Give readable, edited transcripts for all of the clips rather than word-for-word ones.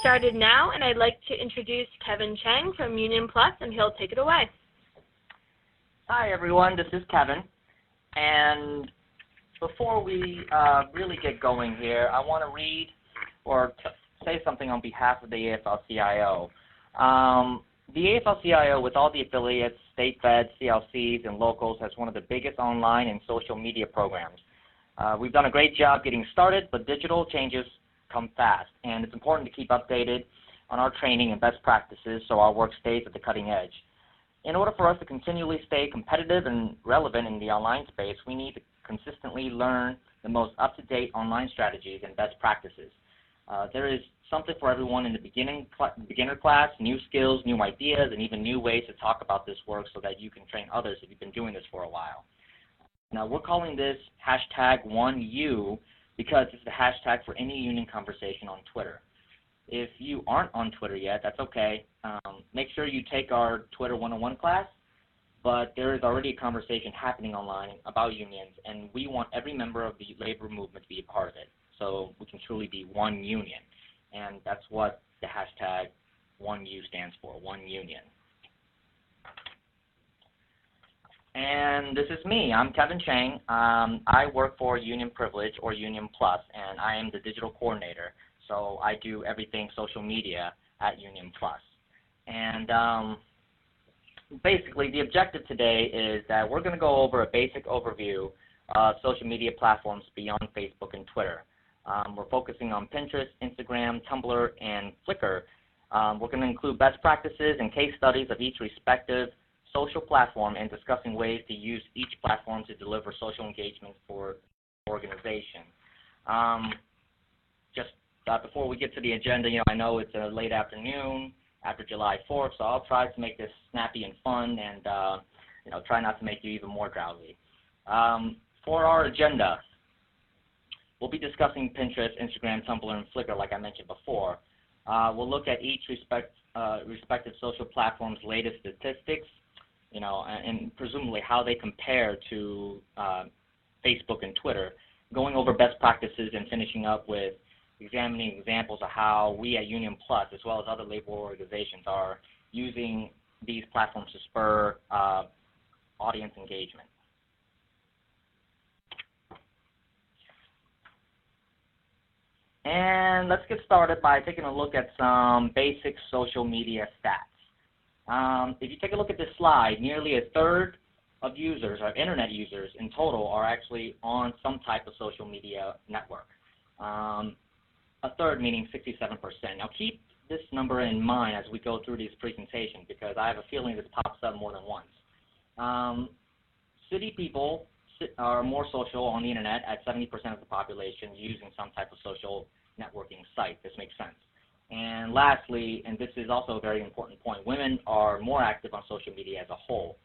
started now, and I'd like to introduce Kevin Cheng from Union Plus, and he'll take it away. Hi, everyone. This is Kevin. And before we really get going here, I want to read or say something on behalf of the AFL-CIO. The AFL-CIO, with all the affiliates, state feds, CLCs, and locals, has one of the biggest online and social media programs. We've done a great job getting started, but digital changes come fast, and it's important to keep updated on our training and best practices so our work stays at the cutting edge. In order for us to continually stay competitive and relevant in the online space, we need to consistently learn the most up-to-date online strategies and best practices. There is something for everyone in the beginner class, new skills, new ideas, and even new ways to talk about this work so that you can train others if you've been doing this for a while. Now, we're calling this #1U because it's the hashtag for any union conversation on Twitter. If you aren't on Twitter yet, that's okay. Make sure you take our Twitter 101 class, but there is already a conversation happening online about unions, and we want every member of the labor movement to be a part of it, so we can truly be one union. And that's what the #1U stands for, one union. And this is me. I'm Kevin Cheng. I work for Union Privilege, or Union Plus, and I am the digital coordinator. So I do everything social media at Union Plus. And basically, the objective today is that we're going to go over a basic overview of social media platforms beyond Facebook and Twitter. We're focusing on Pinterest, Instagram, Tumblr, and Flickr. We're going to include best practices and case studies of each respective social platform and discussing ways to use each platform to deliver social engagement for organization. Before we get to the agenda, I know it's a late afternoon after July 4th, so I'll try to make this snappy and fun and try not to make you even more drowsy. For our agenda, we'll be discussing Pinterest, Instagram, Tumblr, and Flickr, like I mentioned before. We'll look at each respective social platform's latest statistics, and presumably how they compare to Facebook and Twitter, going over best practices and finishing up with examining examples of how we at Union Plus, as well as other labor organizations, are using these platforms to spur audience engagement. And let's get started by taking a look at some basic social media stats. If you take a look at this slide, nearly a third of users, or internet users in total, are actually on some type of social media network. A third meaning 67%. Now keep this number in mind as we go through this presentation, because I have a feeling this pops up more than once. City people are more social on the internet at 70% of the population using some type of social networking site. This makes sense. And lastly, and this is also a very important point, women are more active on social media as a whole.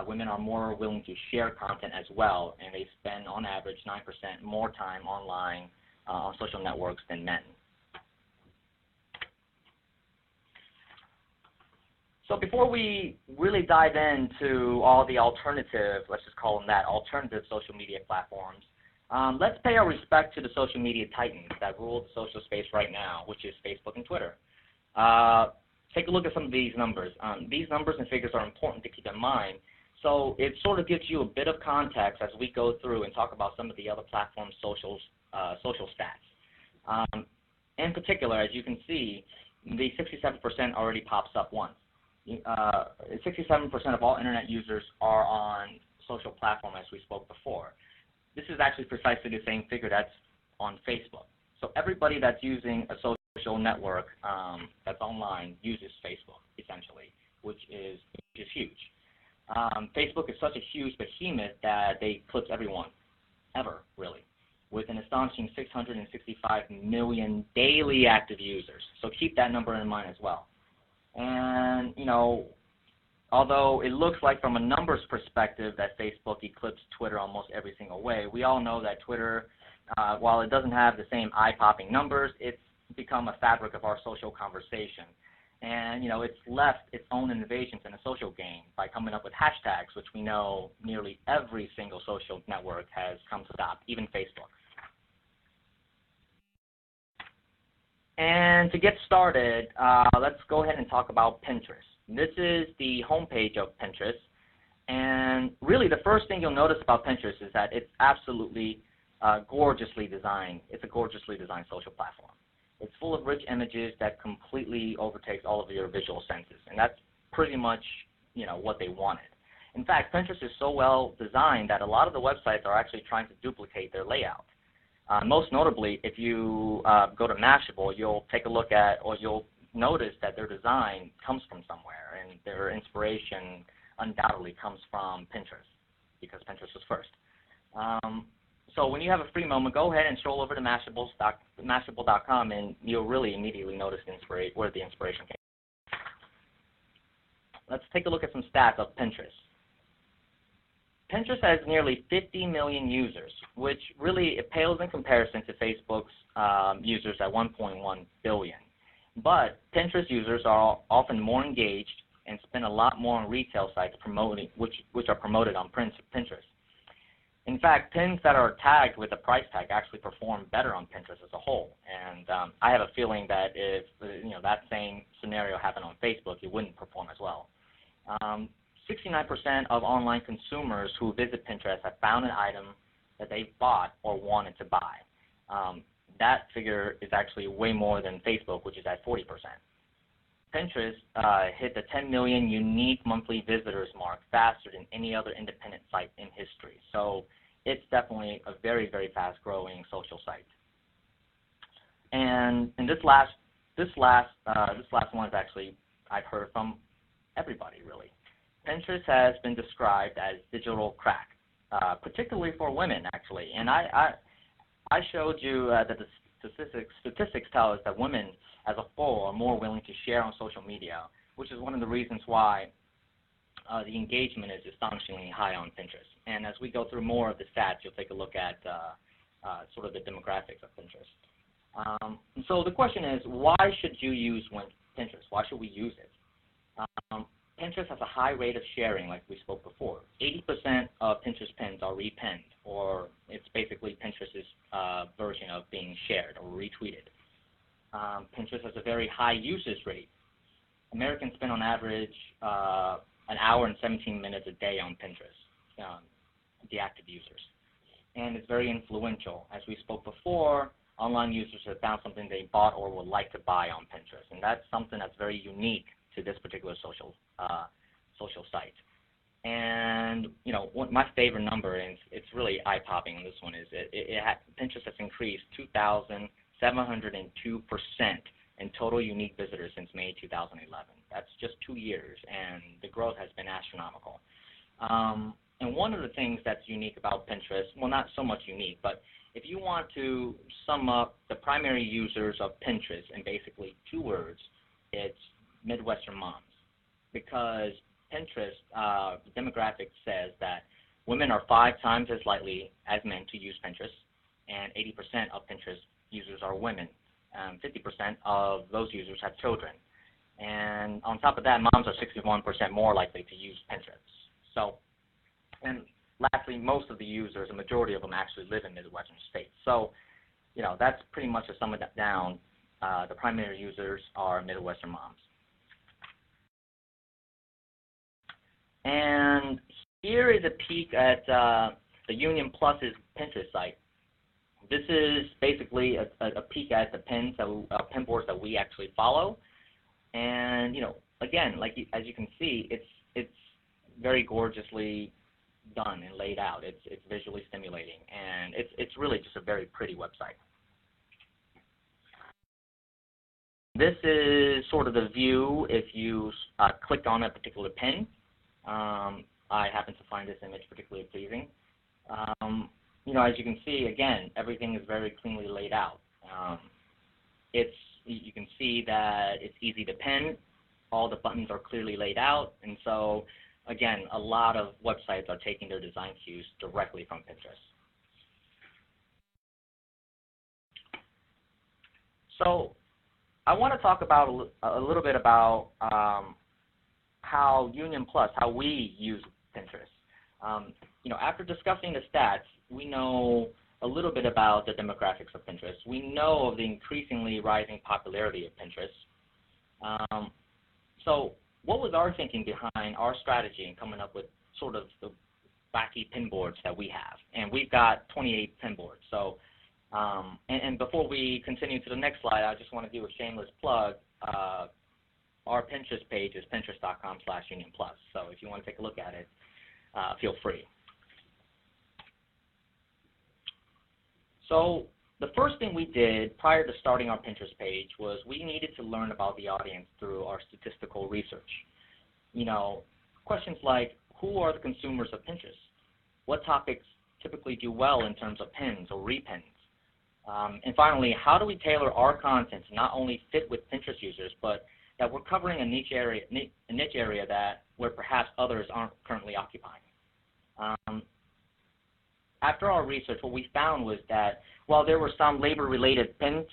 Women are more willing to share content as well, and they spend on average 9% more time online on social networks than men. So before we really dive into all the alternative, let's just call them that, alternative social media platforms, let's pay our respect to the social media titans that rule the social space right now, which is Facebook and Twitter. Take a look at some of these numbers. These numbers and figures are important to keep in mind, so it sort of gives you a bit of context as we go through and talk about some of the other platforms' social stats. In particular, as you can see, the 67% already pops up once. 67% of all internet users are on social platform, as we spoke before. This is actually precisely the same figure that's on Facebook. So everybody that's using a social network that's online uses Facebook, essentially, which is huge. Facebook is such a huge behemoth that they eclipse everyone, ever, really, with an astonishing 665 million daily active users. So keep that number in mind as well. And, although it looks like from a numbers perspective that Facebook eclipsed Twitter almost every single way, we all know that Twitter, while it doesn't have the same eye-popping numbers, it's become a fabric of our social conversation. And, it's left its own innovations in the social game by coming up with hashtags, which we know nearly every single social network has come to adopt, even Facebook. And to get started, let's go ahead and talk about Pinterest. This is the homepage of Pinterest. And really the first thing you'll notice about Pinterest is that it's absolutely gorgeously designed. It's a gorgeously designed social platform. It's full of rich images that completely overtakes all of your visual senses. And that's pretty much, what they wanted. In fact, Pinterest is so well designed that a lot of the websites are actually trying to duplicate their layout. Most notably, if you go to Mashable, you'll take a look at, or you'll notice that their design comes from somewhere, and their inspiration undoubtedly comes from Pinterest, because Pinterest was first. So when you have a free moment, go ahead and stroll over to Mashable.com, and you'll really immediately notice where the inspiration came from. Let's take a look at some stats of Pinterest. Pinterest has nearly 50 million users, which really it pales in comparison to Facebook's users at 1.1 billion. But Pinterest users are often more engaged and spend a lot more on retail sites which are promoted on Pinterest. In fact, pins that are tagged with a price tag actually perform better on Pinterest as a whole. And I have a feeling that if that same scenario happened on Facebook, it wouldn't perform as well. 69% of online consumers who visit Pinterest have found an item that they bought or wanted to buy. That figure is actually way more than Facebook, which is at 40%. Pinterest hit the 10 million unique monthly visitors mark faster than any other independent site in history. So it's definitely a very, very fast-growing social site. And this last one is actually I've heard from everybody really. Pinterest has been described as digital crack, particularly for women actually. And I showed you that the statistics tell us that women as a whole are more willing to share on social media, which is one of the reasons why the engagement is astonishingly high on Pinterest. And as we go through more of the stats, you'll take a look at sort of the demographics of Pinterest. So the question is, why should you use Pinterest? Why should we use it? Pinterest has a high rate of sharing, like we spoke before. 80% of Pinterest pins are repinned, or it's basically Pinterest's version of being shared or retweeted. Pinterest has a very high usage rate. Americans spend on average an hour and 17 minutes a day on Pinterest, the active users. And it's very influential. As we spoke before, online users have found something they bought or would like to buy on Pinterest. And that's something that's very unique to this particular social site. And what my favorite number, and it's really eye-popping on this one, is Pinterest has increased 2,702% in total unique visitors since May 2011. That's just 2 years, and the growth has been astronomical. And one of the things that's unique about Pinterest, well, not so much unique, but if you want to sum up the primary users of Pinterest in basically 2 words, it's Midwestern moms, because Pinterest, the demographic says that women are 5 times as likely as men to use Pinterest, and 80% of Pinterest users are women. 50% of those users have children. And on top of that, moms are 61% more likely to use Pinterest. So, and lastly, most of the users, a majority of them actually live in Midwestern states. So, that's pretty much to sum it down. The primary users are Midwestern moms. And here is a peek at the Union Plus's Pinterest site. This is basically a peek at the pin boards that we actually follow. And again, as you can see, it's very gorgeously done and laid out. It's visually stimulating, and it's really just a very pretty website. This is sort of the view if you click on a particular pin. I happen to find this image particularly pleasing. As you can see, again, everything is very cleanly laid out. You can see that it's easy to pin. All the buttons are clearly laid out, and so, again, a lot of websites are taking their design cues directly from Pinterest. So I want to talk about a little bit about how Union Plus, how we use Pinterest. After discussing the stats, we know a little bit about the demographics of Pinterest. We know of the increasingly rising popularity of Pinterest. So what was our thinking behind our strategy in coming up with sort of the wacky pin boards that we have? And we've got 28 pin boards. So, and before we continue to the next slide, I just want to do a shameless plug. Our Pinterest page is pinterest.com/unionplus. So if you want to take a look at it, feel free. So the first thing we did prior to starting our Pinterest page was we needed to learn about the audience through our statistical research. You know, questions like, who are the consumers of Pinterest? What topics typically do well in terms of pins or repins? And finally, how do we tailor our content to not only fit with Pinterest users, but that we're covering a niche area that where perhaps others aren't currently occupying? After our research, what we found was that while there were some labor-related pins,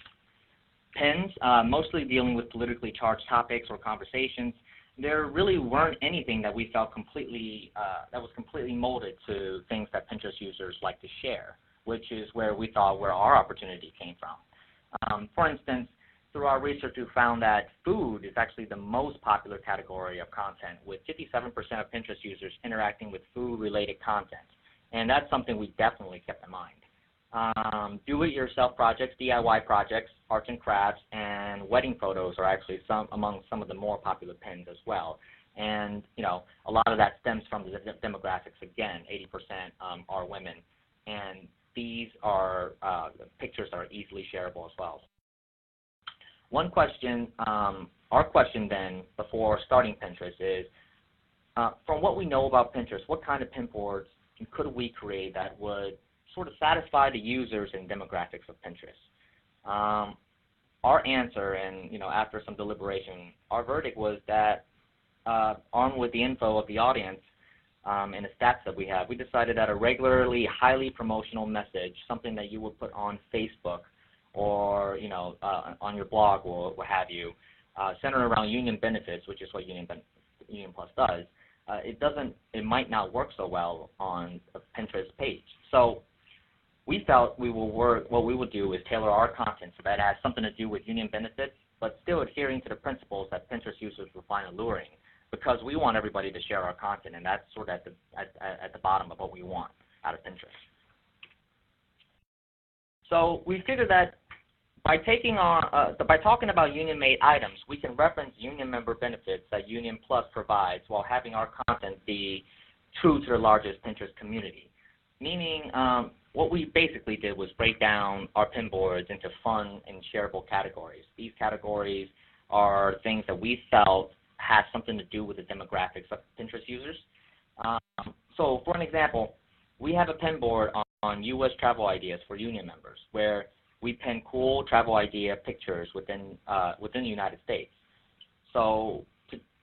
mostly dealing with politically charged topics or conversations, there really weren't anything that we felt completely that was completely molded to things that Pinterest users like to share, which is where we thought where our opportunity came from. For instance, through our research, we found that food is actually the most popular category of content, with 57% of Pinterest users interacting with food-related content. And that's something we definitely kept in mind. Do-it-yourself projects, DIY projects, arts and crafts, and wedding photos are actually among some of the more popular pins as well. And, you know, a lot of that stems from the demographics. Again, 80% are women. And these are the pictures are easily shareable as well. One question, our question then before starting Pinterest is, from what we know about Pinterest, what kind of pin boards could we create that would sort of satisfy the users and demographics of Pinterest? Our answer, and you know, after some deliberation, our verdict was that, armed with the info of the audience and the stats that we have, we decided that a regularly highly promotional message, something that you would put on Facebook or you know on your blog or what have you, centered around union benefits, which is what Union Plus does. It might not work so well on a Pinterest page. So we felt what we would do is tailor our content so that it has something to do with union benefits, but still adhering to the principles that Pinterest users will find alluring, because we want everybody to share our content, and that's sort of at the bottom of what we want out of Pinterest. So we figured that by talking about union-made items, we can reference union member benefits that Union Plus provides while having our content be true to the largest Pinterest community. Meaning, what we basically did was break down our pin boards into fun and shareable categories. These categories are things that we felt had something to do with the demographics of Pinterest users. So, for an example, we have a pin board on U.S. travel ideas for union members, where we pin cool travel idea pictures within the United States. So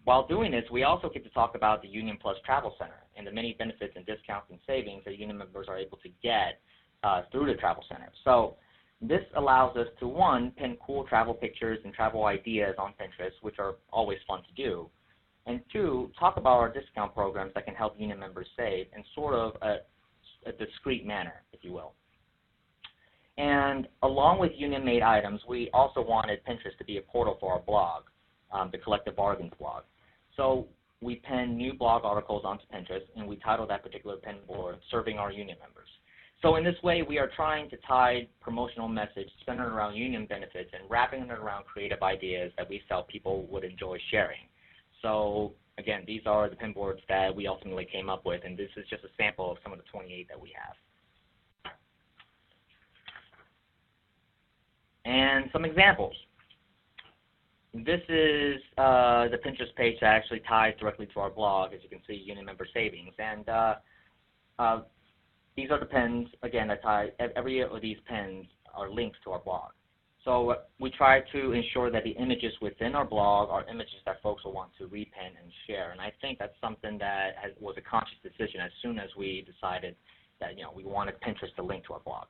while doing this, we also get to talk about the Union Plus Travel Center and the many benefits and discounts and savings that union members are able to get through the Travel Center. So this allows us to, one, pin cool travel pictures and travel ideas on Pinterest, which are always fun to do, and two, talk about our discount programs that can help union members save in sort of a discreet manner, if you will. And along with union-made items, we also wanted Pinterest to be a portal for our blog, the Collective Bargains blog. So we pin new blog articles onto Pinterest, and we title that particular pin board Serving Our Union Members. So in this way, we are trying to tie promotional message centered around union benefits and wrapping it around creative ideas that we felt people would enjoy sharing. So again, these are the pin boards that we ultimately came up with, and this is just a sample of some of the 28 that we have. And some examples. This is the Pinterest page that actually ties directly to our blog, as you can see, union member savings. And these are the pins, again, that tie, every of these pins are links to our blog. So we try to ensure that the images within our blog are images that folks will want to repin and share. And I think that's something that was a conscious decision as soon as we decided that, you know, we wanted Pinterest to link to our blog.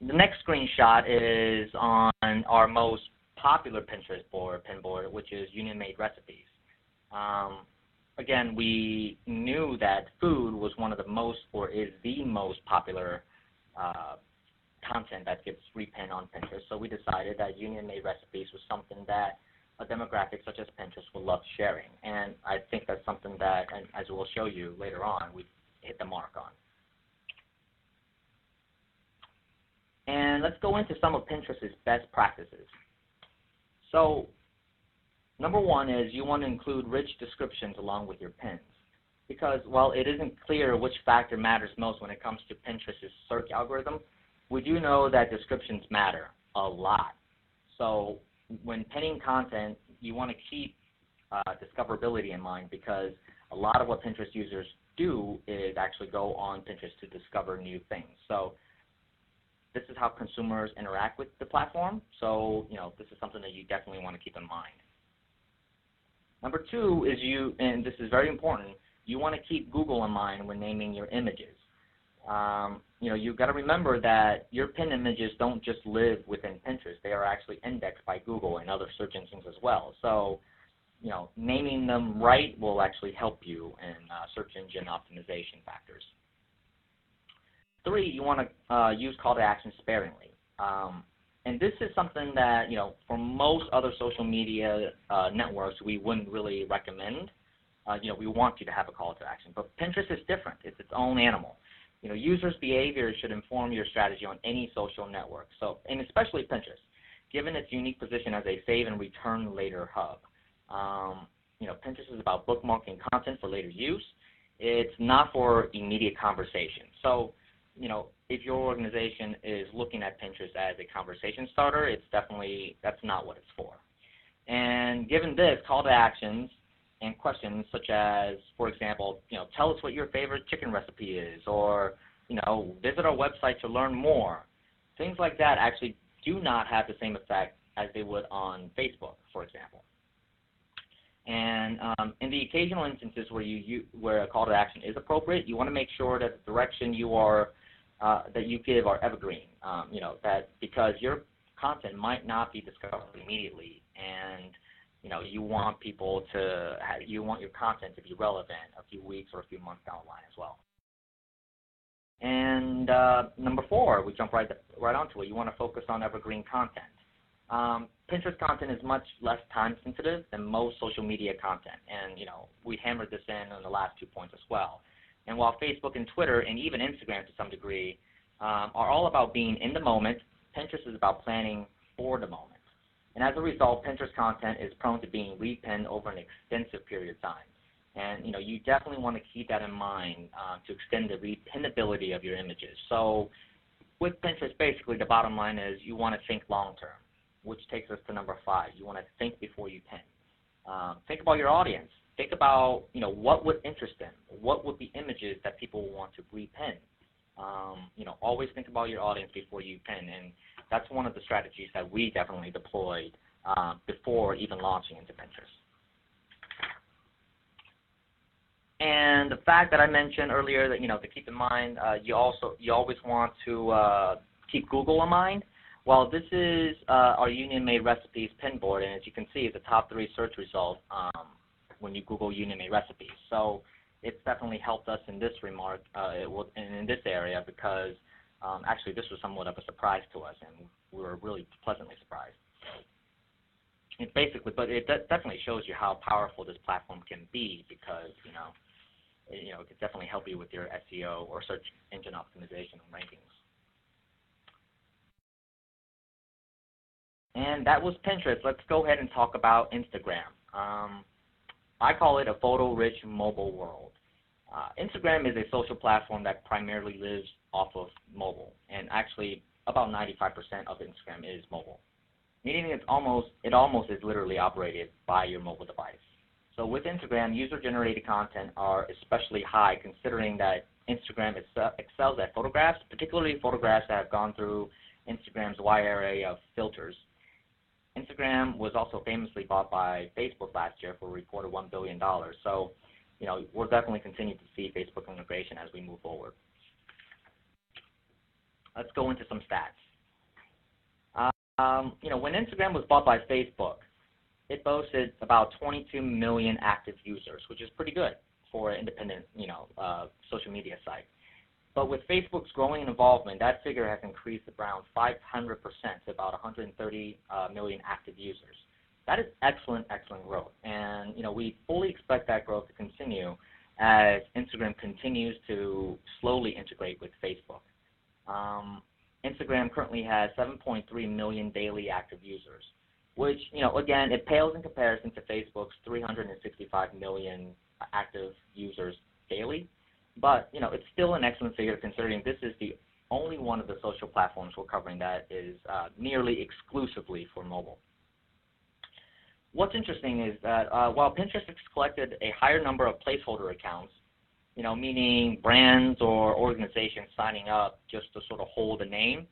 The next screenshot is on our most popular Pinterest board, pin board, which is union-made recipes. again, we knew that food was one of the most, or is the most popular content that gets repinned on Pinterest. So we decided that union-made recipes was something that a demographic such as Pinterest would love sharing. And I think that's something that, and as we'll show you later on, we've hit the mark on. And let's go into some of Pinterest's best practices. So number one is you want to include rich descriptions along with your pins. Because while it isn't clear which factor matters most when it comes to Pinterest's search algorithm, we do know that descriptions matter a lot. So when pinning content, you want to keep discoverability in mind, because a lot of what Pinterest users do is actually go on Pinterest to discover new things. So this is how consumers interact with the platform. So, this is something that you definitely want to keep in mind. Number two is and this is very important, you want to keep Google in mind when naming your images. You've got to remember that your pin images don't just live within Pinterest. They are actually indexed by Google and other search engines as well. So, naming them right will actually help you in search engine optimization factors. Three, you want to use call to action sparingly. And this is something that, for most other social media networks, we wouldn't really recommend. We want you to have a call to action. But Pinterest is different. It's its own animal. Users' behavior should inform your strategy on any social network, and especially Pinterest, given its unique position as a save and return later hub. Pinterest is about bookmarking content for later use. It's not for immediate conversation. So, if your organization is looking at Pinterest as a conversation starter, that's not what it's for. And given this, call to actions and questions such as, for example, tell us what your favorite chicken recipe is, or, visit our website to learn more. Things like that actually do not have the same effect as they would on Facebook, for example. And in the occasional instances where a call to action is appropriate, you want to make sure that the direction that you give are evergreen. Because your content might not be discovered immediately, and you want your content to be relevant a few weeks or a few months down the line as well. And number four, we jump right onto it. You want to focus on evergreen content. Pinterest content is much less time sensitive than most social media content, and we hammered this in the last 2 points as well. And while Facebook and Twitter and even Instagram to some degree are all about being in the moment, Pinterest is about planning for the moment. And as a result, Pinterest content is prone to being repinned over an extensive period of time. And you definitely want to keep that in mind to extend the repinnability of your images. So with Pinterest, basically the bottom line is you want to think long term, which takes us to number 5. You want to think before you pin. Think about your audience. Think about what would interest them. What would be images that people want to repin? Always think about your audience before you pin, and that's one of the strategies that we definitely deployed before even launching into Pinterest. And the fact that I mentioned earlier that to keep in mind, you always want to keep Google in mind. Well, this is our union-made recipes pin board, and as you can see, it's a top 3 search result when you Google union-made recipes. So it's definitely helped us in this in this area, because actually this was somewhat of a surprise to us, and we were really pleasantly surprised. It definitely shows you how powerful this platform can be, because it could definitely help you with your SEO or search engine optimization and rankings. And that was Pinterest. Let's go ahead and talk about Instagram. I call it a photo-rich mobile world. Instagram is a social platform that primarily lives off of mobile, and actually about 95% of Instagram is mobile, meaning it almost is literally operated by your mobile device. So with Instagram, user-generated content are especially high, considering that Instagram excels at photographs, particularly photographs that have gone through Instagram's wide array of filters. Instagram was also famously bought by Facebook last year for a reported $1 billion. So, we'll definitely continue to see Facebook integration as we move forward. Let's go into some stats. When Instagram was bought by Facebook, it boasted about 22 million active users, which is pretty good for an independent, social media site. But with Facebook's growing involvement, that figure has increased around 500% to about 130 million active users. That is excellent growth, and we fully expect that growth to continue as Instagram continues to slowly integrate with Facebook. Instagram currently has 7.3 million daily active users, which, again, it pales in comparison to Facebook's 365 million active users daily. But, it's still an excellent figure considering this is the only one of the social platforms we're covering that is nearly exclusively for mobile. What's interesting is that while Pinterest has collected a higher number of placeholder accounts, meaning brands or organizations signing up just to sort of hold a name,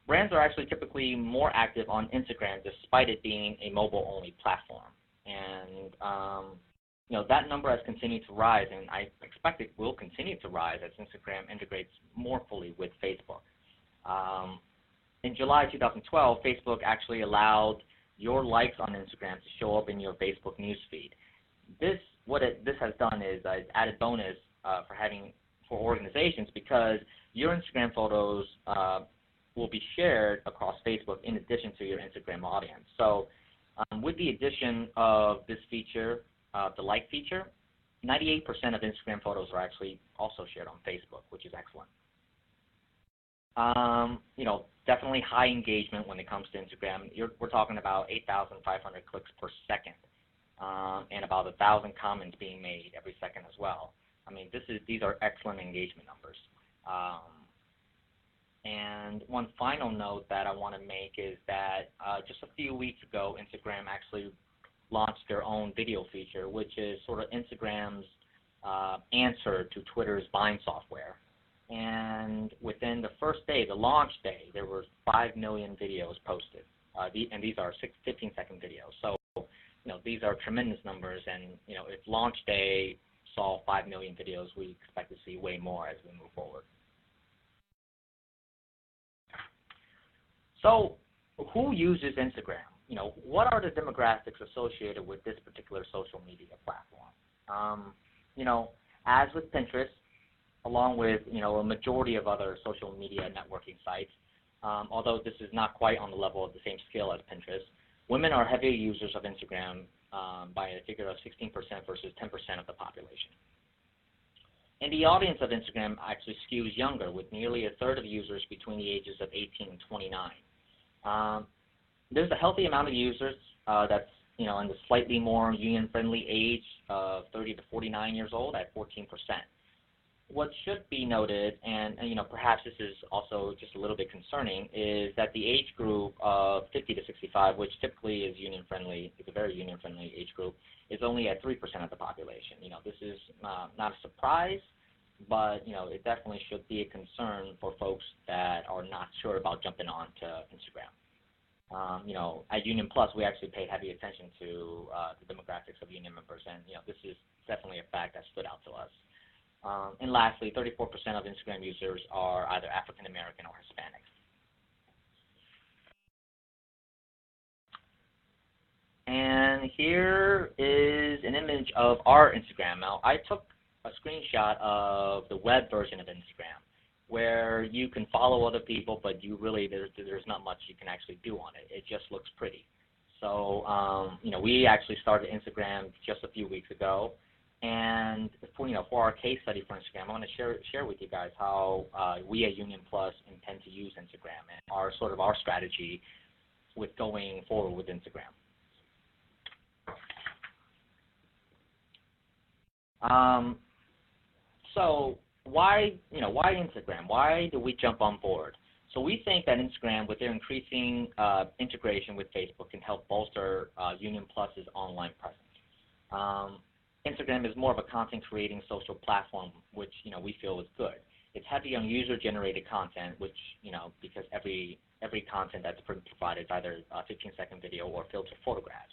brands are actually typically more active on Instagram despite it being a mobile-only platform. And, that number has continued to rise, and I expect it will continue to rise as Instagram integrates more fully with Facebook. In July 2012, Facebook actually allowed your likes on Instagram to show up in your Facebook newsfeed. This has done is an added bonus for organizations because your Instagram photos will be shared across Facebook in addition to your Instagram audience. So with the addition of this feature, the like feature, 98% of Instagram photos are actually also shared on Facebook, which is excellent. Definitely high engagement when it comes to Instagram. We're talking about 8,500 clicks per second, and about 1,000 comments being made every second as well. I mean, these are excellent engagement numbers. And one final note that I want to make is that just a few weeks ago, Instagram actually launched their own video feature, which is sort of Instagram's answer to Twitter's Vine software. And within the first day, the launch day, there were 5 million videos posted, and these are 15-second videos. So, these are tremendous numbers, and if launch day saw 5 million videos, we expect to see way more as we move forward. So, who uses Instagram? What are the demographics associated with this particular social media platform? As with Pinterest, along with a majority of other social media networking sites, although this is not quite on the level of the same scale as Pinterest, women are heavier users of Instagram by a figure of 16% versus 10% of the population. And the audience of Instagram actually skews younger, with nearly a third of users between the ages of 18 and 29. There's a healthy amount of users that's in the slightly more union-friendly age of 30 to 49 years old at 14%. What should be noted, and perhaps this is also just a little bit concerning, is that the age group of 50 to 65, which typically is union-friendly, is a very union-friendly age group, is only at 3% of the population. This is not a surprise, but it definitely should be a concern for folks that are not sure about jumping on to Instagram. At Union Plus, we actually paid heavy attention to the demographics of union members, and this is definitely a fact that stood out to us. And lastly, 34% of Instagram users are either African American or Hispanic. And here is an image of our Instagram. Now, I took a screenshot of the web version of Instagram, where you can follow other people, but there's not much you can actually do on it. It just looks pretty. So, we actually started Instagram just a few weeks ago, and for our case study for Instagram, I want to share with you guys how we at Union Plus intend to use Instagram and our strategy with going forward with Instagram. So why Instagram? Why do we jump on board? So we think that Instagram, with their increasing integration with Facebook, can help bolster Union Plus's online presence. Instagram is more of a content-creating social platform, which we feel is good. It's heavy on user-generated content, which because every content that's provided is either a 15-second video or filtered photographs.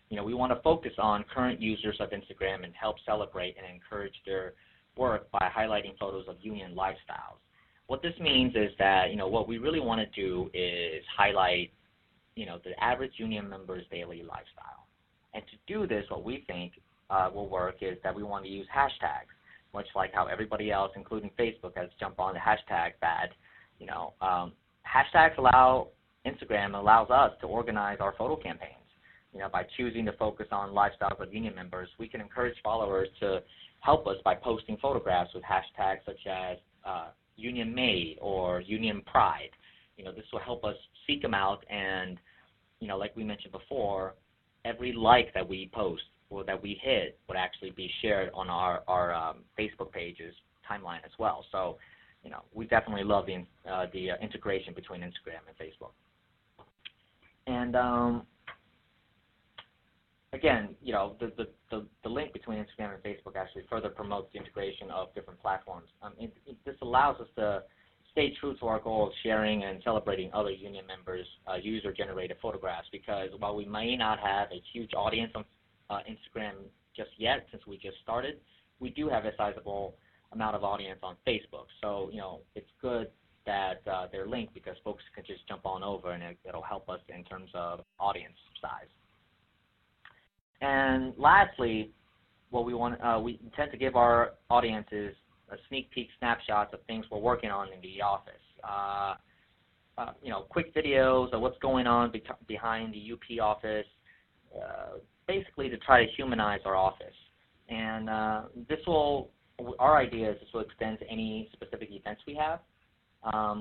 We want to focus on current users of Instagram and help celebrate and encourage their work by highlighting photos of union lifestyles. What this means is that what we really want to do is highlight the average union member's daily lifestyle. And to do this, what we think will work is that we want to use hashtags, much like how everybody else, including Facebook, has jumped on the hashtag fad. Hashtags Instagram allows us to organize our photo campaigns. By choosing to focus on lifestyles of union members, we can encourage followers to help us by posting photographs with hashtags such as Union Made or Union Pride. This will help us seek them out, and like we mentioned before, every like that we post or that we hit would actually be shared on our Facebook page's timeline as well. So, we definitely love the integration between Instagram and Facebook. And again, the link between Instagram and Facebook actually further promotes the integration of different platforms. This allows us to stay true to our goal of sharing and celebrating other union members' user-generated photographs, because while we may not have a huge audience on Instagram just yet, since we just started, we do have a sizable amount of audience on Facebook. So, it's good that they're linked, because folks can just jump on over, and it'll help us in terms of audience size. And lastly, what we tend to give our audiences a sneak peek snapshots of things we're working on in the office. Quick videos of what's going on behind the UP office, basically to try to humanize our office. And our idea is this will extend to any specific events we have.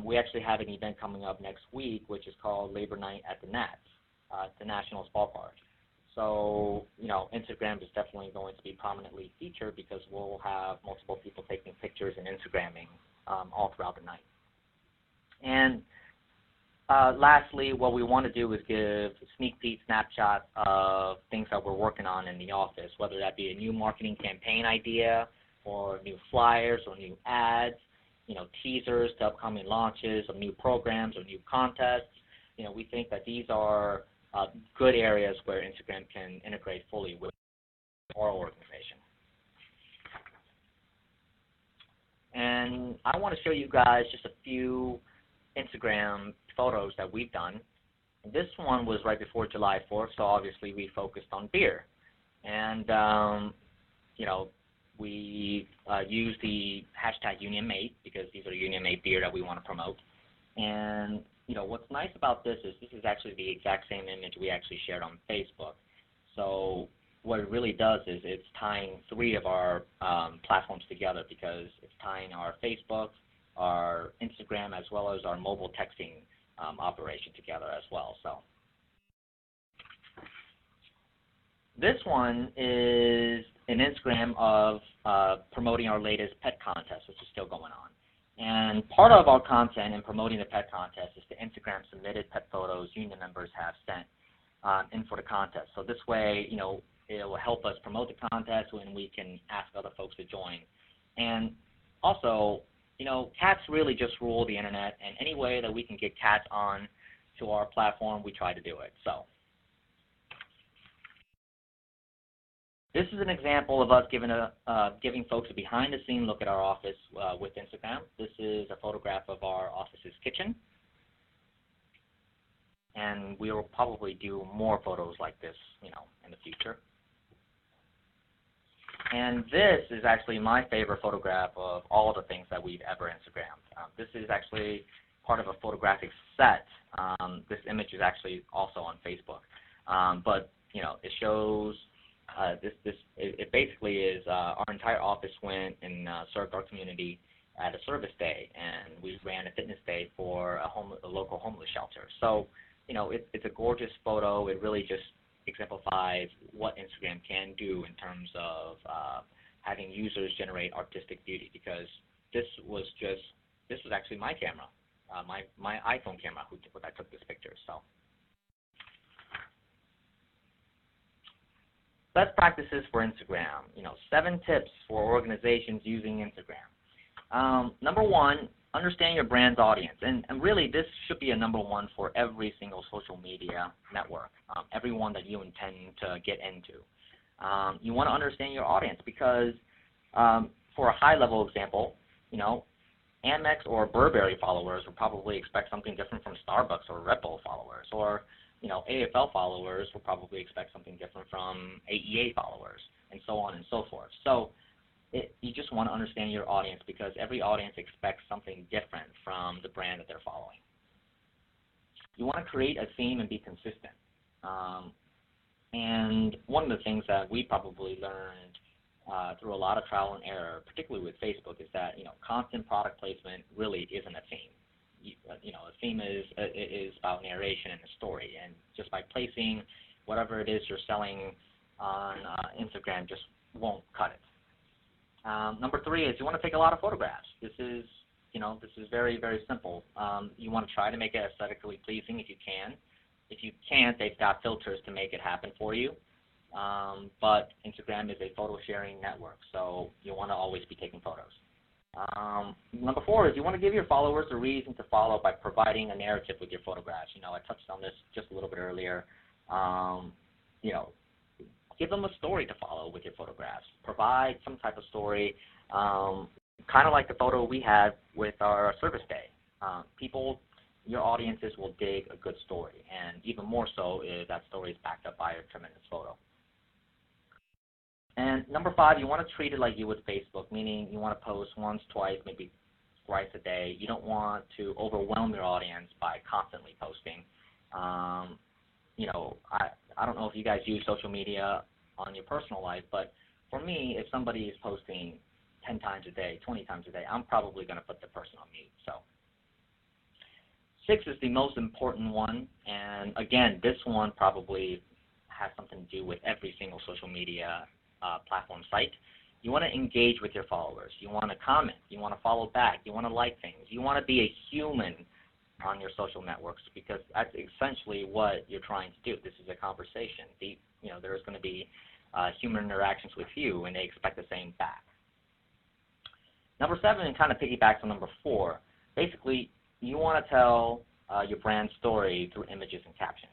We actually have an event coming up next week, which is called Labor Night at the Nats, the Nationals Ballpark. So, Instagram is definitely going to be prominently featured, because we'll have multiple people taking pictures and Instagramming all throughout the night. And lastly, what we want to do is give sneak peek snapshots of things that we're working on in the office, whether that be a new marketing campaign idea or new flyers or new ads, teasers to upcoming launches of new programs or new contests. We think that these are good areas where Instagram can integrate fully with our organization. And I want to show you guys just a few Instagram photos that we've done. This one was right before July 4th, so obviously we focused on beer. And, we use the hashtag Union Made, because these are Union Made beer that we want to promote. And what's nice about this is actually the exact same image we actually shared on Facebook. So what it really does is it's tying three of our platforms together, because it's tying our Facebook, our Instagram, as well as our mobile texting operation together as well. So this one is an Instagram of promoting our latest pet contest, which is still going on. And part of our content in promoting the pet contest is the Instagram submitted pet photos union members have sent in for the contest. So this way, it will help us promote the contest when we can ask other folks to join. And also, cats really just rule the internet, and any way that we can get cats on to our platform, we try to do it. So this is an example of us giving folks a behind-the-scenes look at our office with Instagram. This is a photograph of our office's kitchen. And we will probably do more photos like this, in the future. And this is actually my favorite photograph of all the things that we've ever Instagrammed. This is actually part of a photographic set. This image is actually also on Facebook. But, it shows it basically is our entire office went and served our community at a service day, and we ran a fitness day for a local homeless shelter. So, it's a gorgeous photo. It really just exemplifies what Instagram can do in terms of having users generate artistic beauty, because this was actually my camera, my iPhone camera that took this picture. So best practices for Instagram. 7 tips for organizations using Instagram. Number 1, understand your brand's audience. And really, this should be a number 1 for every single social media network, every one that you intend to get into. You want to understand your audience, because for a high-level example, Amex or Burberry followers would probably expect something different from Starbucks or Red Bull followers. Or AFL followers will probably expect something different from AEA followers, and so on and so forth. So you just want to understand your audience, because every audience expects something different from the brand that they're following. You want to create a theme and be consistent. And one of the things that we probably learned through a lot of trial and error, particularly with Facebook, is that constant product placement really isn't a theme. A theme is about narration and a story, and just by placing whatever it is you're selling on Instagram just won't cut it. Number 3 is you want to take a lot of photographs. This is very, very simple. You want to try to make it aesthetically pleasing if you can. If you can't, they've got filters to make it happen for you. But Instagram is a photo sharing network, so you want to always be taking photos. Number 4 is you want to give your followers a reason to follow by providing a narrative with your photographs. I touched on this just a little bit earlier. Give them a story to follow with your photographs. Provide some type of story, kind of like the photo we had with our service day. Your audiences will dig a good story, and even more so if that story is backed up by a tremendous photo. And number 5, you want to treat it like you would Facebook, meaning you want to post once, twice, maybe thrice a day. You don't want to overwhelm your audience by constantly posting. I don't know if you guys use social media on your personal life, but for me, if somebody is posting 10 times a day, 20 times a day, I'm probably going to put the person on mute. So 6 is the most important one, and again, this one probably has something to do with every single social media platform site. You want to engage with your followers. You want to comment. You want to follow back. You want to like things. You want to be a human on your social networks, because that's essentially what you're trying to do. This is a conversation. There's going to be human interactions with you, and they expect the same back. Number 7 kind of piggybacks on number 4. Basically, you want to tell your brand story through images and captions.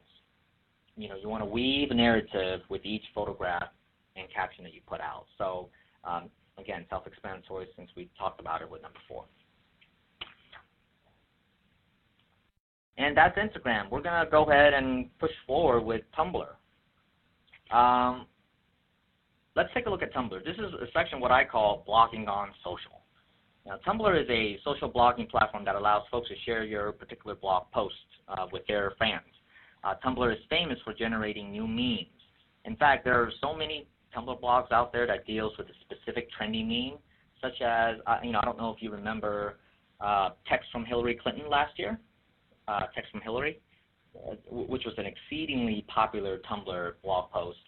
You want to weave a narrative with each photograph and caption that you put out. So, again, self-explanatory since we talked about it with number 4. And that's Instagram. We're going to go ahead and push forward with Tumblr. Let's take a look at Tumblr. This is a section what I call blogging on social. Now, Tumblr is a social blogging platform that allows folks to share your particular blog post with their fans. Tumblr is famous for generating new memes. In fact, there are so many Tumblr blogs out there that deals with a specific trendy meme, such as, I don't know if you remember text from Hillary Clinton last year. Text from Hillary, which was an exceedingly popular Tumblr blog post,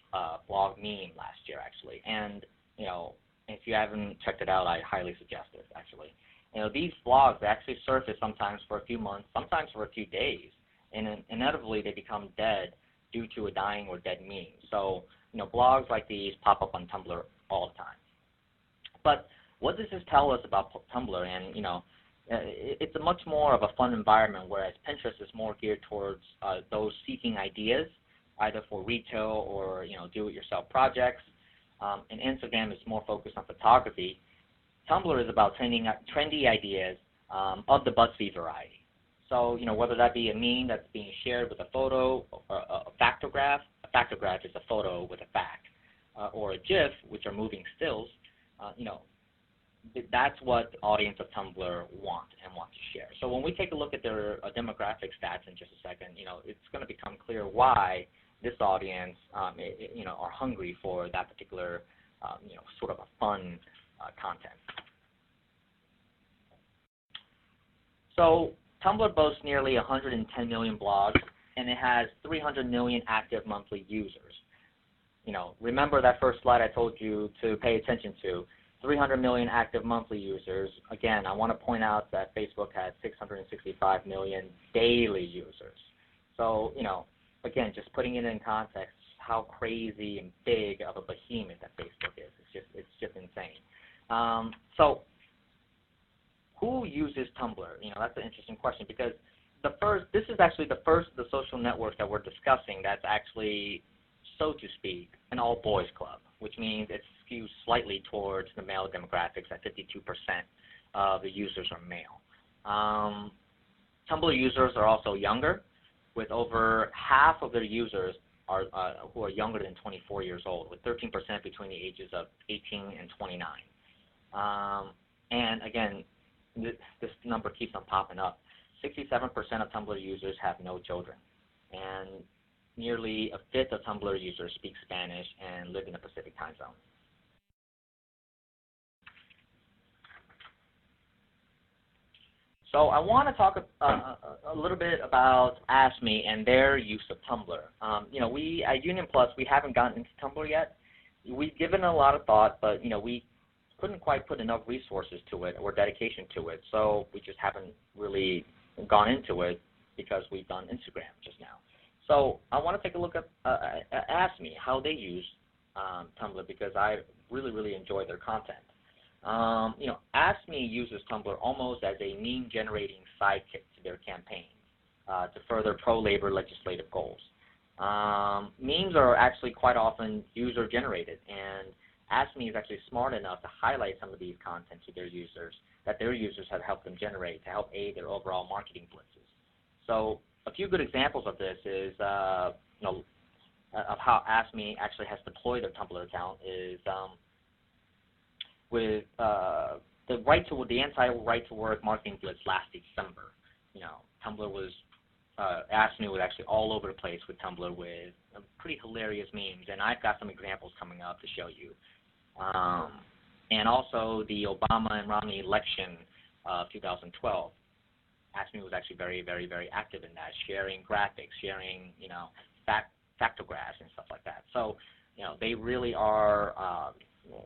blog meme last year, actually. And, if you haven't checked it out, I highly suggest it, actually. These blogs actually surface sometimes for a few months, sometimes for a few days, and inevitably they become dead due to a dying or dead meme. So, blogs like these pop up on Tumblr all the time. But what does this tell us about Tumblr? And, it's a much more of a fun environment, whereas Pinterest is more geared towards those seeking ideas, either for retail or do-it-yourself projects. And Instagram is more focused on photography. Tumblr is about trendy ideas of the BuzzFeed variety. So whether that be a meme that's being shared with a photo, or a factograph. A factograph is a photo with a fact, or a GIF, which are moving stills. That's what the audience of Tumblr want to share. So when we take a look at their demographic stats in just a second, it's going to become clear why this audience, are hungry for that particular, sort of a fun content. So Tumblr boasts nearly 110 million blogs, and it has 300 million active monthly users. Remember that first slide I told you to pay attention to. 300 million active monthly users. Again, I want to point out that Facebook has 665 million daily users. So, again, just putting it in context, how crazy and big of a behemoth that Facebook is. It's just insane. So, who uses Tumblr? That's an interesting question, because this is actually the social network that we're discussing that's actually, so to speak, an all-boys club, which means it skews slightly towards the male demographics at 52% of the users are male. Tumblr users are also younger, with over half of their users are who are younger than 24 years old, with 13% between the ages of 18 and 29. And again, this number keeps on popping up. 67% of Tumblr users have no children, and nearly a fifth of Tumblr users speak Spanish and live in the Pacific time zone. So I want to talk a little bit about AFSCME and their use of Tumblr. We at Union Plus, we haven't gotten into Tumblr yet. We've given it a lot of thought, but we couldn't quite put enough resources to it or dedication to it, so we just haven't really gone into it because we've done Instagram just now. So I want to take a look at AFSCME, how they use Tumblr, because I really enjoy their content. AFSCME uses Tumblr almost as a meme-generating sidekick to their campaigns to further pro-labor legislative goals. Memes are actually quite often user-generated, and AFSCME is actually smart enough to highlight some of these content to their users that their users have helped them generate to help aid their overall marketing blitzes. So a few good examples of this is, of how AFSCME actually has deployed their Tumblr account is with the anti-right to work marketing blitz last December. Tumblr was AFSCME was actually all over the place with Tumblr with pretty hilarious memes, and I've got some examples coming up to show you. And also the Obama and Romney election of 2012. AFSCME was actually very active in that, sharing graphics, sharing factographs and stuff like that. So they really are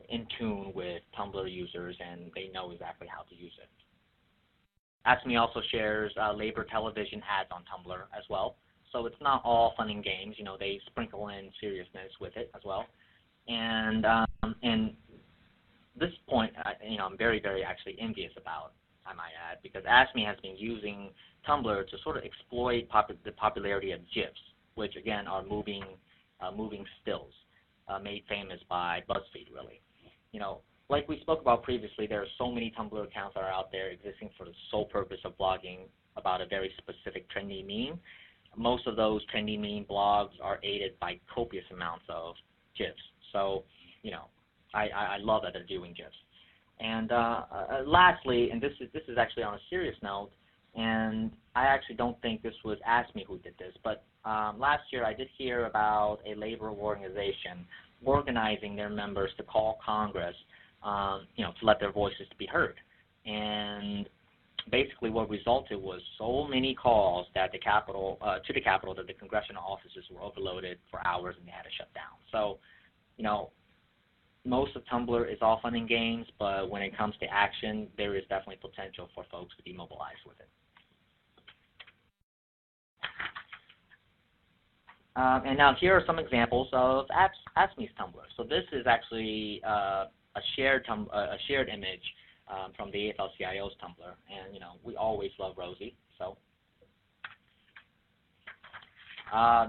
in tune with Tumblr users, and they know exactly how to use it. AFSCME also shares labor television ads on Tumblr as well, so it's not all fun and games. They sprinkle in seriousness with it as well. And this point, I'm very actually envious about, I might add, because AFSCME has been using Tumblr to sort of exploit the popularity of GIFs, which again are moving stills. Made famous by BuzzFeed, really. Like we spoke about previously, there are so many Tumblr accounts that are out there existing for the sole purpose of blogging about a very specific trendy meme. Most of those trendy meme blogs are aided by copious amounts of GIFs. So, I love that they're doing GIFs. And lastly, and this is actually on a serious note, and I actually don't think this was AFSCME who did this, but last year I did hear about a labor organization organizing their members to call Congress, to let their voices be heard. And basically what resulted was so many calls that the Capitol, that the congressional offices were overloaded for hours and they had to shut down. So, most of Tumblr is all fun and games, but when it comes to action, there is definitely potential for folks to be mobilized with it. And now here are some examples of AFSCME's Tumblr. So this is actually a shared image from the AFL-CIO's Tumblr, and we always love Rosie. So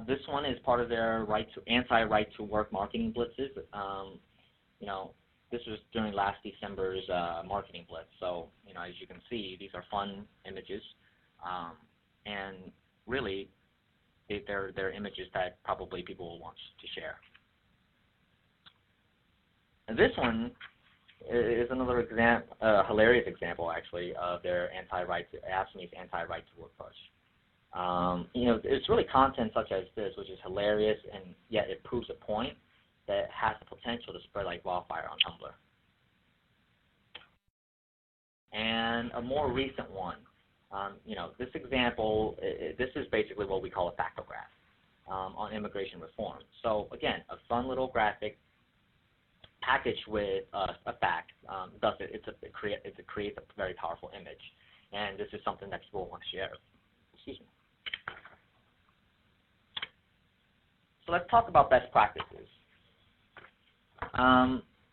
this one is part of their anti-right to work marketing blitzes. This was during last December's marketing blitz. So as you can see, these are fun images, and really, they're images that probably people will want to share. And this one is another hilarious example, actually, of their AFSCME's anti-right to work push. It's really content such as this, which is hilarious, and yet it proves a point that has the potential to spread like wildfire on Tumblr. And a more recent one. This example, this is basically what we call a factograph on immigration reform. So again, a fun little graphic packaged with a fact. It creates a very powerful image, and this is something that people want to share. Excuse me. So let's talk about best practices.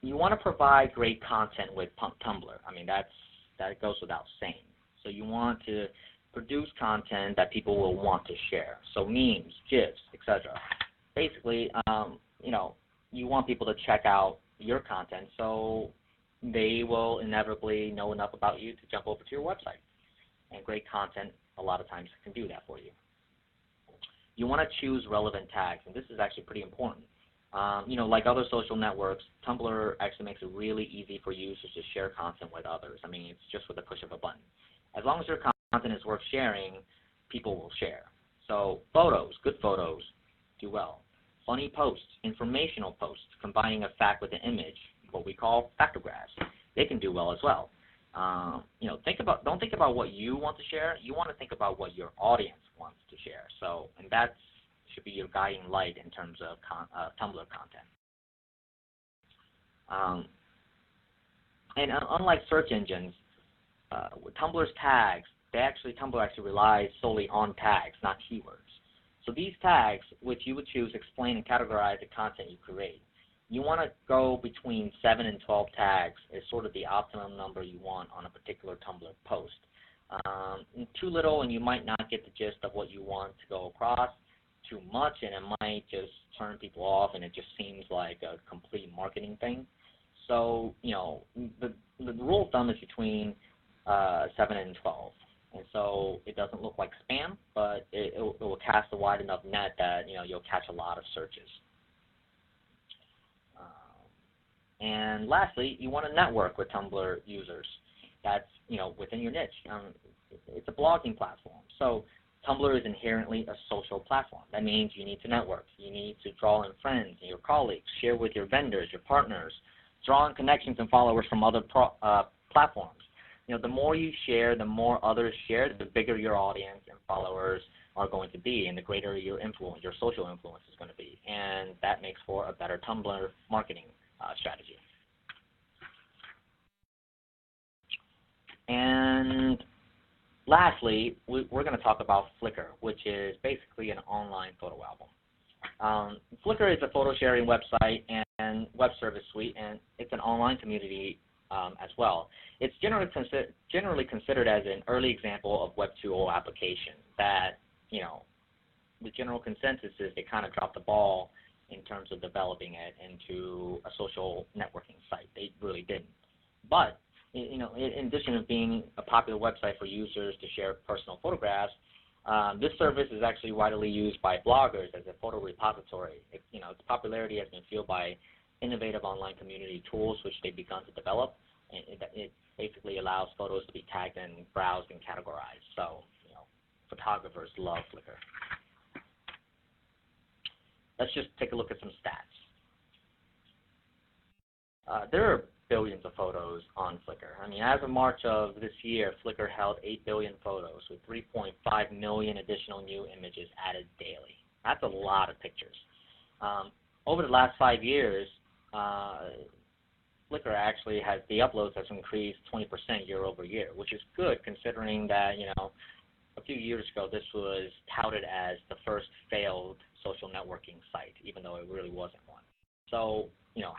You want to provide great content with Tumblr. I mean, that goes without saying. So you want to produce content that people will want to share. So memes, GIFs, etc. Basically, you want people to check out your content so they will inevitably know enough about you to jump over to your website. And great content, a lot of times, can do that for you. you want to choose relevant tags, and this is actually pretty important. Like other social networks, Tumblr actually makes it really easy for users to share content with others. I mean, it's just with the push of a button. As long as your content is worth sharing, people will share. So photos, good photos, do well. Funny posts, informational posts, combining a fact with an image, what we call factographs, they can do well as well. Don't think about what you want to share. You want to think about what your audience wants to share. So, and that should be your guiding light in terms of Tumblr content. And unlike search engines, with Tumblr's tags, Tumblr actually relies solely on tags, not keywords. So these tags, which you would choose, explain and categorize the content you create. You want to go between 7 and 12 tags is sort of the optimum number you want on a particular Tumblr post. Too little and you might not get the gist of what you want to go across. Too much and it might just turn people off and it just seems like a complete marketing thing. So, the rule of thumb is between 7 and 12. And so it doesn't look like spam, but it will cast a wide enough net that, you'll catch a lot of searches. And lastly, you want to network with Tumblr users. That's, within your niche. It's a blogging platform. So Tumblr is inherently a social platform. That means you need to network. You need to draw in friends and your colleagues, share with your vendors, your partners, draw in connections and followers from other platforms. The more you share, the more others share, the bigger your audience and followers are going to be, and the greater your influence, your social influence is going to be. And that makes for a better Tumblr marketing strategy. And lastly, we're going to talk about Flickr, which is basically an online photo album. Flickr is a photo sharing website and web service suite, and it's an online community as well. It's generally considered as an early example of Web 2.0 application that, the general consensus is they kind of dropped the ball in terms of developing it into a social networking site. They really didn't. But, in addition to being a popular website for users to share personal photographs, this service is actually widely used by bloggers as a photo repository. Its popularity has been fueled by innovative online community tools which they've begun to develop. It basically allows photos to be tagged and browsed and categorized. So, photographers love Flickr. Let's just take a look at some stats. There are billions of photos on Flickr. I mean, as of March of this year, Flickr held 8 billion photos with 3.5 million additional new images added daily. That's a lot of pictures. Over the last 5 years, Flickr actually has, the uploads has increased 20% year over year, which is good considering that, a few years ago this was touted as the first failed social networking site, even though it really wasn't one. So,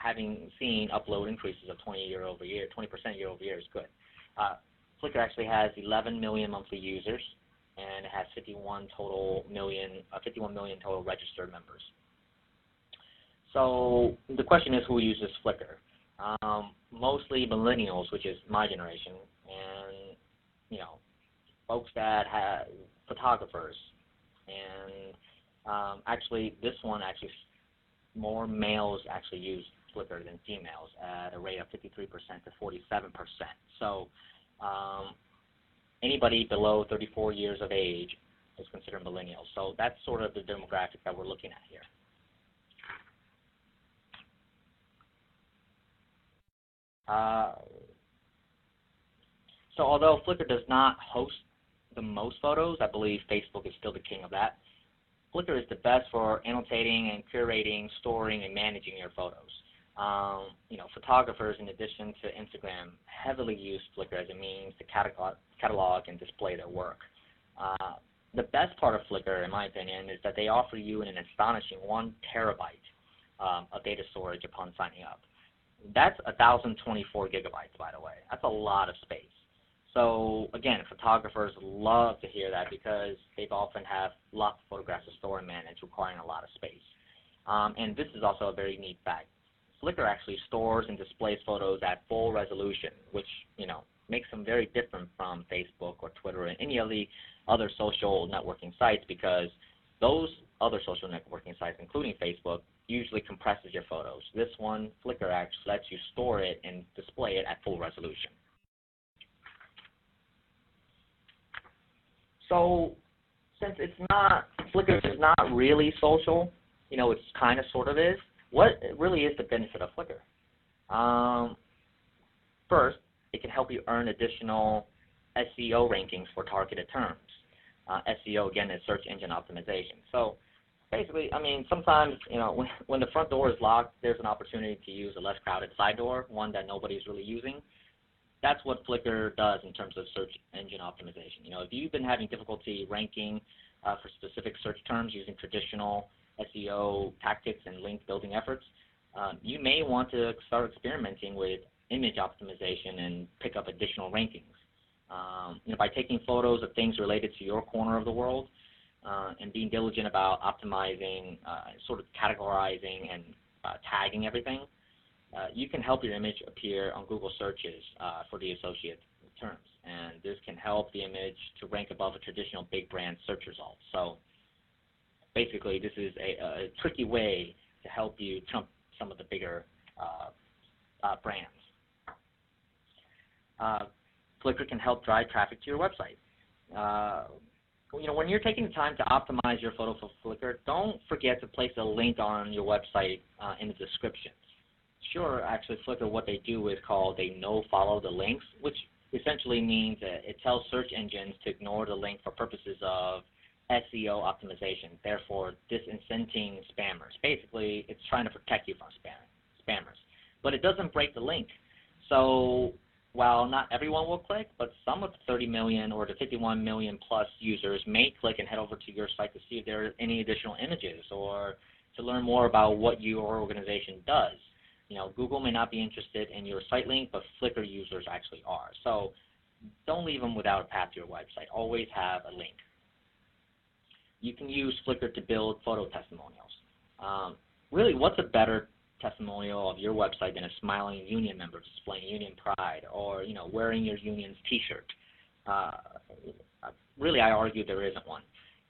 having seen upload increases of 20% year over year is good. Flickr actually has 11 million monthly users, and it has 51 million total registered members. So the question is, who uses Flickr? Mostly millennials, which is my generation, and folks that have photographers, and actually more males actually use Flickr than females at a rate of 53% to 47%. So anybody below 34 years of age is considered millennials. So that's sort of the demographic that we're looking at here. So although Flickr does not host the most photos, I believe Facebook is still the king of that. Flickr is the best for annotating and curating, storing, and managing your photos. Photographers, in addition to Instagram, heavily use Flickr as a means to catalog and display their work. The best part of Flickr, in my opinion, is that they offer you an astonishing 1 terabyte of data storage upon signing up. That's 1,024 gigabytes, by the way. That's a lot of space. So, again, photographers love to hear that because they often have lots of photographs to store and manage, requiring a lot of space. And this is also a very neat fact. Flickr actually stores and displays photos at full resolution, which, makes them very different from Facebook or Twitter and any of the other social networking sites, because those other social networking sites, including Facebook, usually compresses your photos. This one, Flickr, actually lets you store it and display it at full resolution. So since Flickr is not really social, it's kind of sort of is, what really is the benefit of Flickr? First, it can help you earn additional SEO rankings for targeted terms. SEO, again, is search engine optimization. So basically, sometimes, when the front door is locked, there's an opportunity to use a less crowded side door, one that nobody's really using. That's what Flickr does in terms of search engine optimization. If you've been having difficulty ranking for specific search terms using traditional SEO tactics and link building efforts, you may want to start experimenting with image optimization and pick up additional rankings. By taking photos of things related to your corner of the world and being diligent about optimizing, sort of categorizing and tagging everything, you can help your image appear on Google searches for the associated terms. And this can help the image to rank above a traditional big brand search result. So basically, this is a tricky way to help you trump some of the bigger brands. Flickr can help drive traffic to your website. When you're taking the time to optimize your photo for Flickr, don't forget to place a link on your website in the description. Sure, actually, Flickr, what they do is called they no-follow the links, which essentially means that it tells search engines to ignore the link for purposes of SEO optimization, therefore disincenting spammers. Basically, it's trying to protect you from spammers. But it doesn't break the link. So while not everyone will click, but some of the 30 million or the 51 million plus users may click and head over to your site to see if there are any additional images or to learn more about what your organization does. Google may not be interested in your site link, but Flickr users actually are. So don't leave them without a path to your website. Always have a link. You can use Flickr to build photo testimonials. Really, what's a better testimonial of your website than a smiling union member displaying union pride or, wearing your union's T-shirt? Really, I argue there isn't one.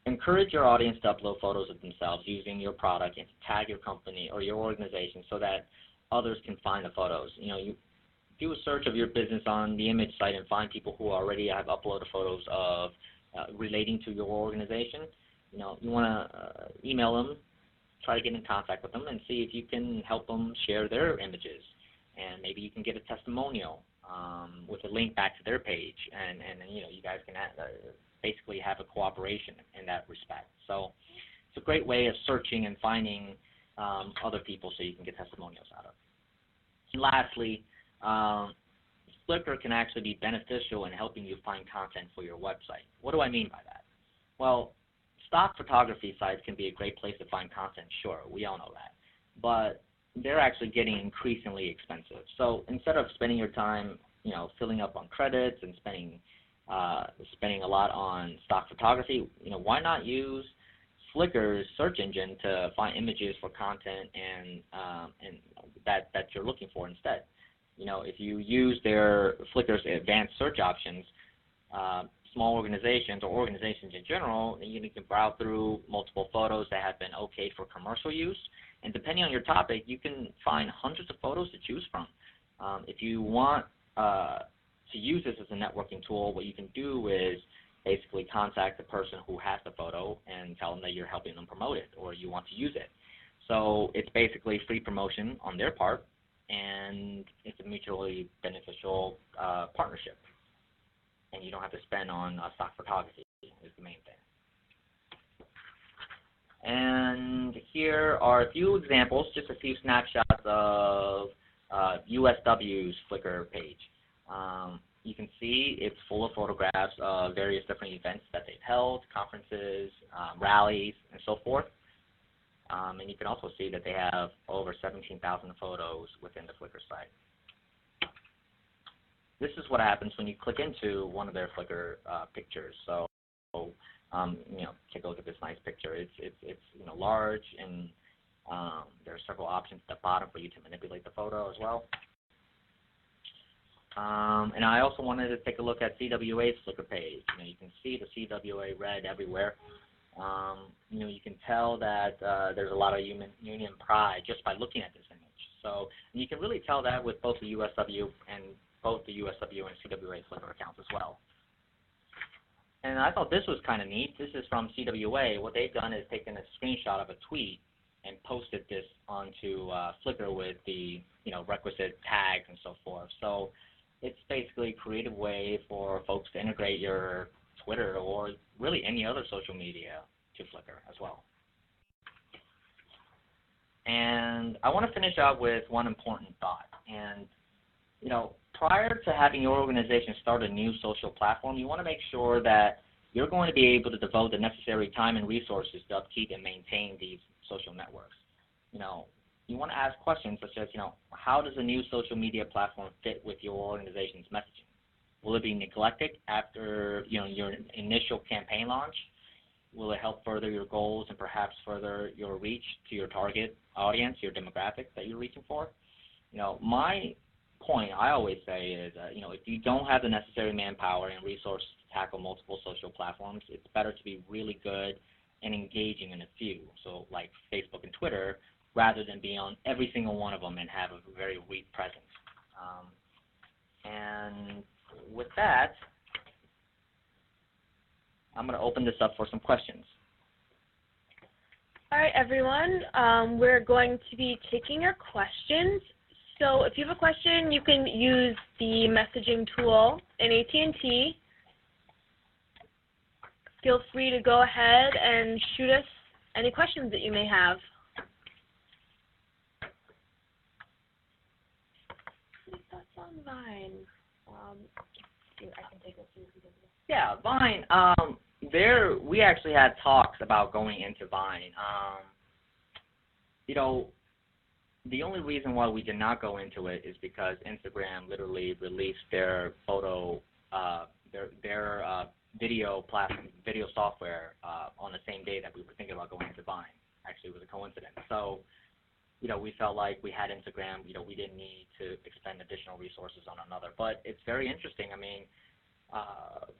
Encourage your audience to upload photos of themselves using your product and to tag your company or your organization so that others can find the photos. You do a search of your business on the image site and find people who already have uploaded photos of relating to your organization. You want to email them, try to get in contact with them, and see if you can help them share their images. And maybe you can get a testimonial with a link back to their page, and you guys can basically have a cooperation in that respect. So it's a great way of searching and finding other people so you can get testimonials out of. And lastly, Flickr can actually be beneficial in helping you find content for your website. What do I mean by that? Well, stock photography sites can be a great place to find content, sure, we all know that. But they're actually getting increasingly expensive. So instead of spending your time, filling up on credits and spending a lot on stock photography, why not use Flickr's search engine to find images for content and that you're looking for instead. If you use their Flickr's advanced search options, small organizations or organizations in general, you can browse through multiple photos that have been okayed for commercial use, and depending on your topic, you can find hundreds of photos to choose from. If you want to use this as a networking tool, what you can do is basically contact the person who has the photo and tell them that you're helping them promote it or you want to use it. So it's basically free promotion on their part, and it's a mutually beneficial partnership. And you don't have to spend on stock photography is the main thing. And here are a few examples, just a few snapshots of USW's Flickr page. You can see it's full of photographs of various different events that they've held, conferences, rallies, and so forth. And you can also see that they have over 17,000 photos within the Flickr site. This is what happens when you click into one of their Flickr pictures. So, take a look at this nice picture. It's large, and there are several options at the bottom for you to manipulate the photo as well. And I also wanted to take a look at CWA's Flickr page. You can see the CWA red everywhere. You can tell that there's a lot of union pride just by looking at this image. So you can really tell that with both the USW and CWA Flickr accounts as well. And I thought this was kind of neat. This is from CWA. What they've done is taken a screenshot of a tweet and posted this onto Flickr with the requisite tags and so forth. So it's basically a creative way for folks to integrate your Twitter or really any other social media to Flickr as well. And I want to finish out with one important thought. And prior to having your organization start a new social platform, you want to make sure that you're going to be able to devote the necessary time and resources to upkeep and maintain these social networks. You want to ask questions such as, how does a new social media platform fit with your organization's messaging? Will it be neglected after your initial campaign launch? Will it help further your goals and perhaps further your reach to your target audience, your demographic that you're reaching for? My point I always say is, if you don't have the necessary manpower and resources to tackle multiple social platforms, it's better to be really good and engaging in a few, so like Facebook and Twitter, rather than be on every single one of them and have a very weak presence. And with that, I'm going to open this up for some questions. All right, everyone. We're going to be taking your questions. So if you have a question, you can use the messaging tool in AT&T. Feel free to go ahead and shoot us any questions that you may have. Any thoughts on Vine? I can take a few. Yeah, Vine. We actually had talks about going into Vine. The only reason why we did not go into it is because Instagram literally released their photo, their video software on the same day that we were thinking about going into Vine. Actually, it was a coincidence. So, we felt like we had Instagram. We didn't need to expend additional resources on another. But it's very interesting. I mean,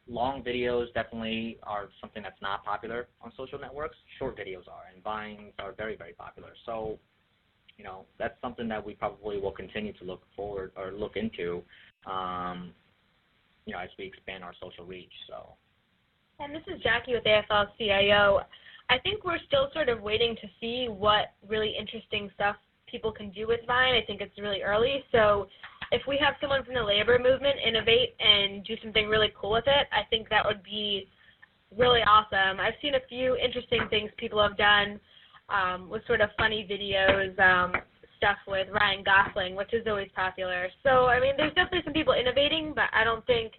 long videos definitely are something that's not popular on social networks. Short videos are, and Vines are very, very popular. So, that's something that we probably will continue to look into, as we expand our social reach. So. And this is Jackie with AFL-CIO. I think we're still sort of waiting to see what really interesting stuff people can do with Vine. I think it's really early. So if we have someone from the labor movement innovate and do something really cool with it, I think that would be really awesome. I've seen a few interesting things people have done with sort of funny videos, stuff with Ryan Gosling, which is always popular. So, I mean, there's definitely some people innovating, but I don't think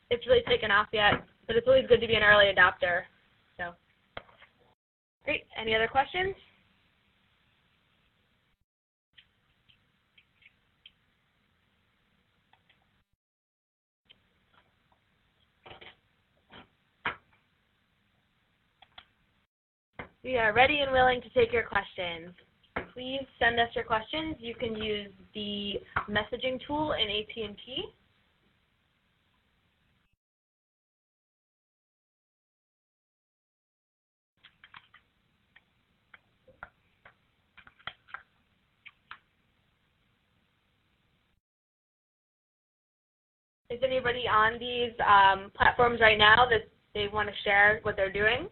it's really taken off yet. But it's always good to be an early adopter. So, great. Any other questions? We are ready and willing to take your questions. Please send us your questions. You can use the messaging tool in AT&T. Is anybody on these platforms right now that they want to share what they're doing?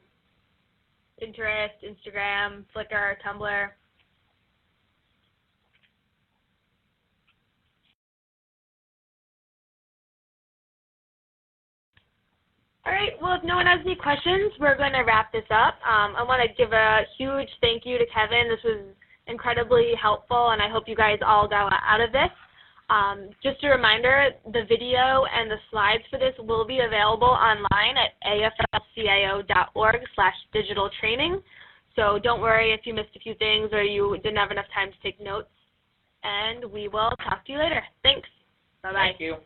Pinterest, Instagram, Flickr, Tumblr. All right, well, if no one has any questions, we're going to wrap this up. I want to give a huge thank you to Kevin. This was incredibly helpful, and I hope you guys all got out of this. Just a reminder, the video and the slides for this will be available online at aflcio.org/digital training. So don't worry if you missed a few things or you didn't have enough time to take notes. And we will talk to you later. Thanks. Bye-bye. Thank you.